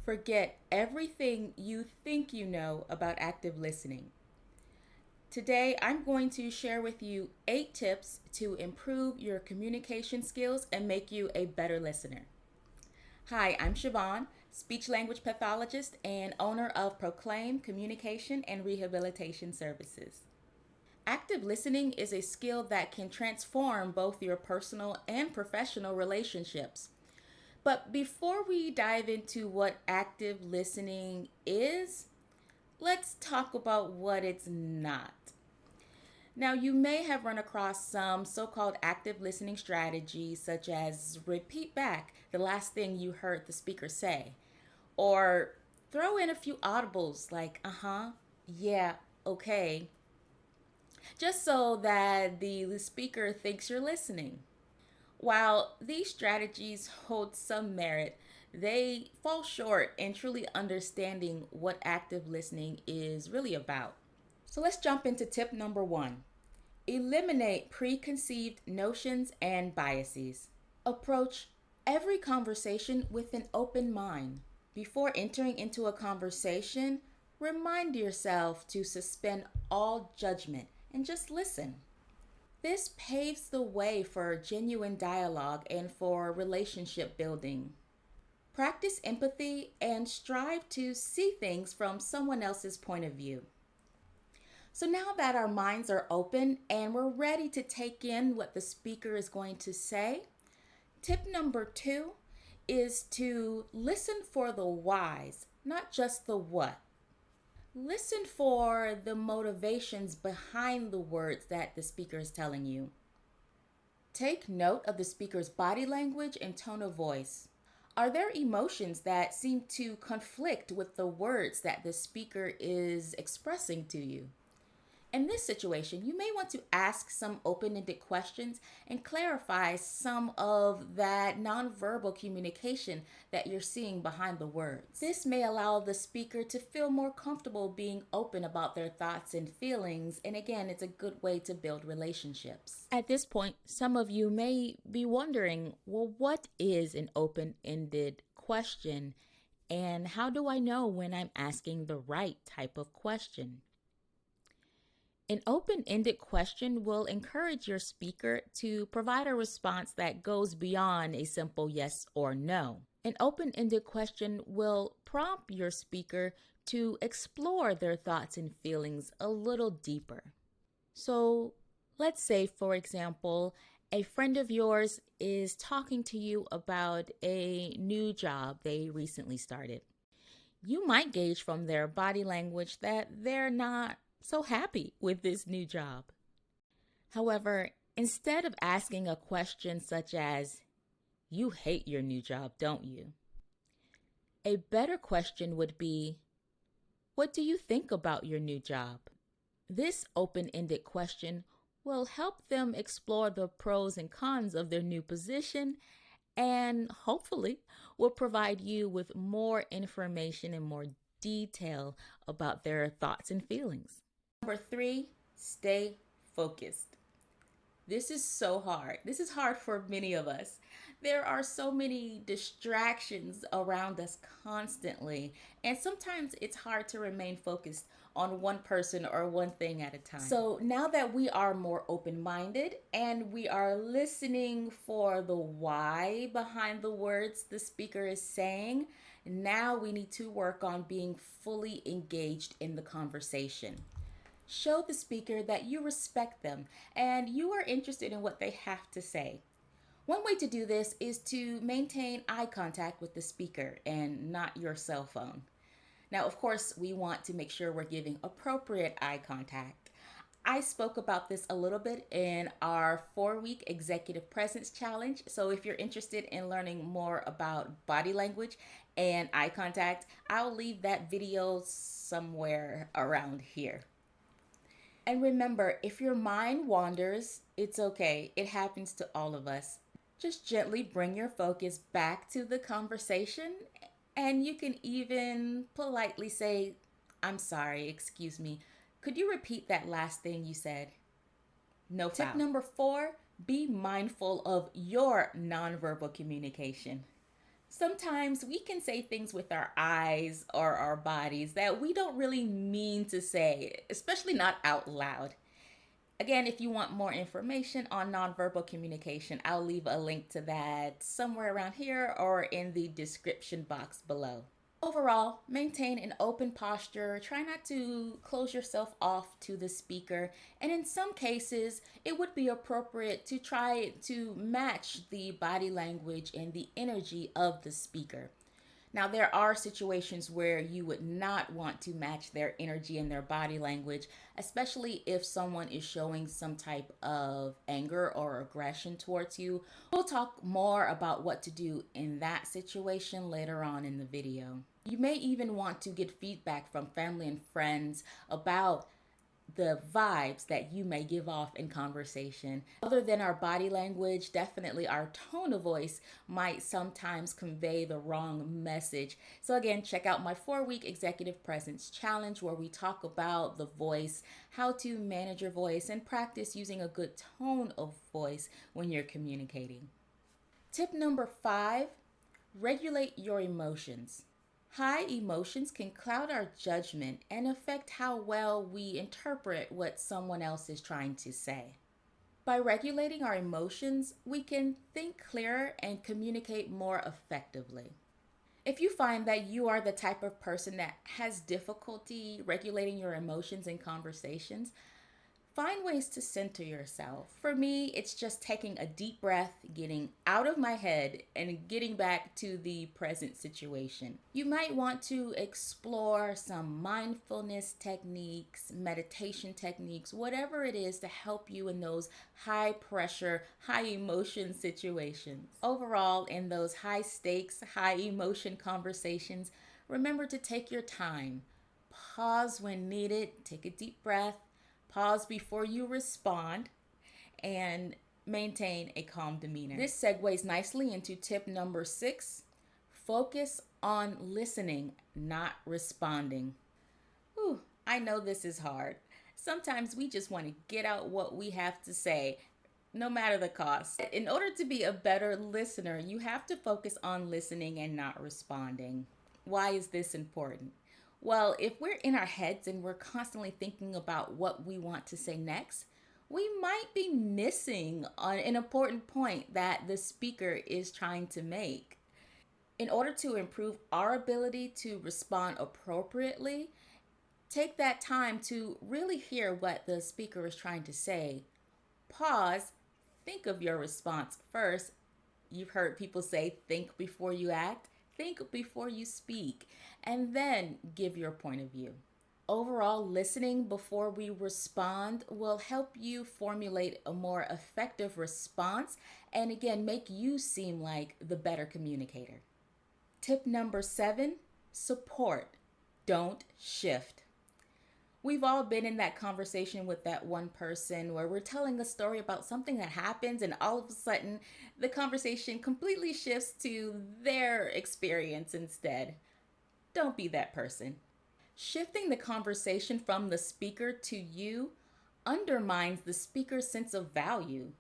Forget everything you think you know about active listening. Today, I'm going to share with you 8 tips to improve your communication skills and make you a better listener. Hi, I'm Siobhan, speech language pathologist and owner of Proclaim Communication and Rehabilitation Services. Active listening is a skill that can transform both your personal and professional relationships. But before we dive into what active listening is, let's talk about what it's not. Now, you may have run across some so called active listening strategies, such as repeat back the last thing you heard the speaker say, or throw in a few audibles like, yeah, okay, just so that the speaker thinks you're listening. While these strategies hold some merit, they fall short in truly understanding what active listening is really about. So let's jump into tip number 1. Eliminate preconceived notions and biases. Approach every conversation with an open mind. Before entering into a conversation, remind yourself to suspend all judgment and just listen. This paves the way for genuine dialogue and for relationship building. Practice empathy and strive to see things from someone else's point of view. So now that our minds are open and we're ready to take in what the speaker is going to say, tip number 2 is to listen for the whys, not just the what. Listen for the motivations behind the words that the speaker is telling you. Take note of the speaker's body language and tone of voice. Are there emotions that seem to conflict with the words that the speaker is expressing to you? In this situation, you may want to ask some open-ended questions and clarify some of that nonverbal communication that you're seeing behind the words. This may allow the speaker to feel more comfortable being open about their thoughts and feelings, and again, it's a good way to build relationships. At this point, some of you may be wondering, well, what is an open-ended question, and how do I know when I'm asking the right type of question? An open-ended question will encourage your speaker to provide a response that goes beyond a simple yes or no. An open-ended question will prompt your speaker to explore their thoughts and feelings a little deeper. So, let's say, for example, a friend of yours is talking to you about a new job they recently started. You might gauge from their body language that they're not so happy with this new job. However, instead of asking a question such as, "You hate your new job, don't you?" a better question would be, "What do you think about your new job?" This open-ended question will help them explore the pros and cons of their new position and hopefully will provide you with more information and more detail about their thoughts and feelings. Number 3, stay focused. This is so hard. This is hard for many of us. There are so many distractions around us constantly, and sometimes it's hard to remain focused on one person or one thing at a time. So now that we are more open-minded and we are listening for the why behind the words the speaker is saying, now we need to work on being fully engaged in the conversation. Show the speaker that you respect them and you are interested in what they have to say. One way to do this is to maintain eye contact with the speaker and not your cell phone. Now, of course, we want to make sure we're giving appropriate eye contact. I spoke about this a little bit in our 4-week executive presence challenge. So if you're interested in learning more about body language and eye contact, I'll leave that video somewhere around here. And remember, if your mind wanders, it's okay. It happens to all of us. Just gently bring your focus back to the conversation, and you can even politely say, "I'm sorry, excuse me. Could you repeat that last thing you said?" No foul. Tip number 4, be mindful of your nonverbal communication. Sometimes we can say things with our eyes or our bodies that we don't really mean to say, especially not out loud. Again, if you want more information on nonverbal communication, I'll leave a link to that somewhere around here or in the description box below. Overall, maintain an open posture. Try not to close yourself off to the speaker. And in some cases, it would be appropriate to try to match the body language and the energy of the speaker. Now, there are situations where you would not want to match their energy and their body language, especially if someone is showing some type of anger or aggression towards you. We'll talk more about what to do in that situation later on in the video. You may even want to get feedback from family and friends about the vibes that you may give off in conversation. Other than our body language, definitely our tone of voice might sometimes convey the wrong message. So again, check out my 4-week executive presence challenge where we talk about the voice, how to manage your voice, and practice using a good tone of voice when you're communicating. Tip number 5, regulate your emotions. High emotions can cloud our judgment and affect how well we interpret what someone else is trying to say. By regulating our emotions, we can think clearer and communicate more effectively. If you find that you are the type of person that has difficulty regulating your emotions in conversations, find ways to center yourself. For me, it's just taking a deep breath, getting out of my head, and getting back to the present situation. You might want to explore some mindfulness techniques, meditation techniques, whatever it is to help you in those high pressure, high emotion situations. Overall, in those high stakes, high emotion conversations, remember to take your time. Pause when needed, take a deep breath. Pause before you respond, and maintain a calm demeanor. This segues nicely into tip number 6. Focus on listening, not responding. Whew, I know this is hard. Sometimes we just want to get out what we have to say, no matter the cost. In order to be a better listener, you have to focus on listening and not responding. Why is this important? Well, if we're in our heads and we're constantly thinking about what we want to say next, we might be missing on an important point that the speaker is trying to make. In order to improve our ability to respond appropriately, take that time to really hear what the speaker is trying to say. Pause, think of your response first. You've heard people say, think before you act. Think before you speak, and then give your point of view. Overall, listening before we respond will help you formulate a more effective response and again, make you seem like the better communicator. Tip number 7, support. Don't shift. We've all been in that conversation with that one person where we're telling a story about something that happens and all of a sudden the conversation completely shifts to their experience instead. Don't be that person. Shifting the conversation from the speaker to you undermines the speaker's sense of value.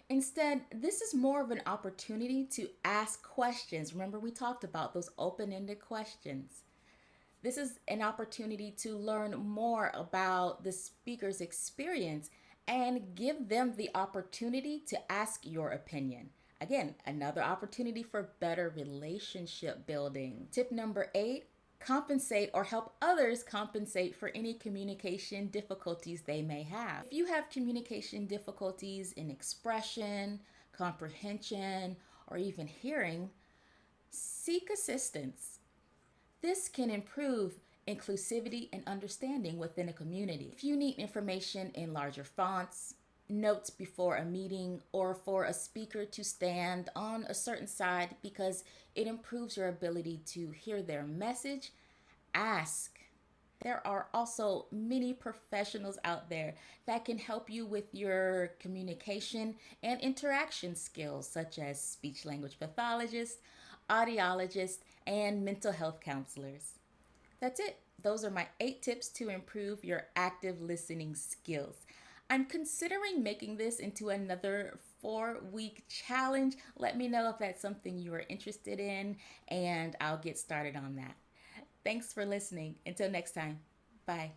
Instead, this is more of an opportunity to ask questions. Remember, we talked about those open-ended questions. This is an opportunity to learn more about the speaker's experience and give them the opportunity to ask your opinion. Again, another opportunity for better relationship building. Tip number 8, compensate or help others compensate for any communication difficulties they may have. If you have communication difficulties in expression, comprehension, or even hearing, seek assistance. This can improve inclusivity and understanding within a community. If you need information in larger fonts, notes before a meeting, or for a speaker to stand on a certain side because it improves your ability to hear their message, ask. There are also many professionals out there that can help you with your communication and interaction skills, such as speech language pathologists, audiologists, and mental health counselors. That's it. Those are my 8 tips to improve your active listening skills. I'm considering making this into another 4-week challenge. Let me know if that's something you are interested in, and I'll get started on that. Thanks for listening. Until next time, bye.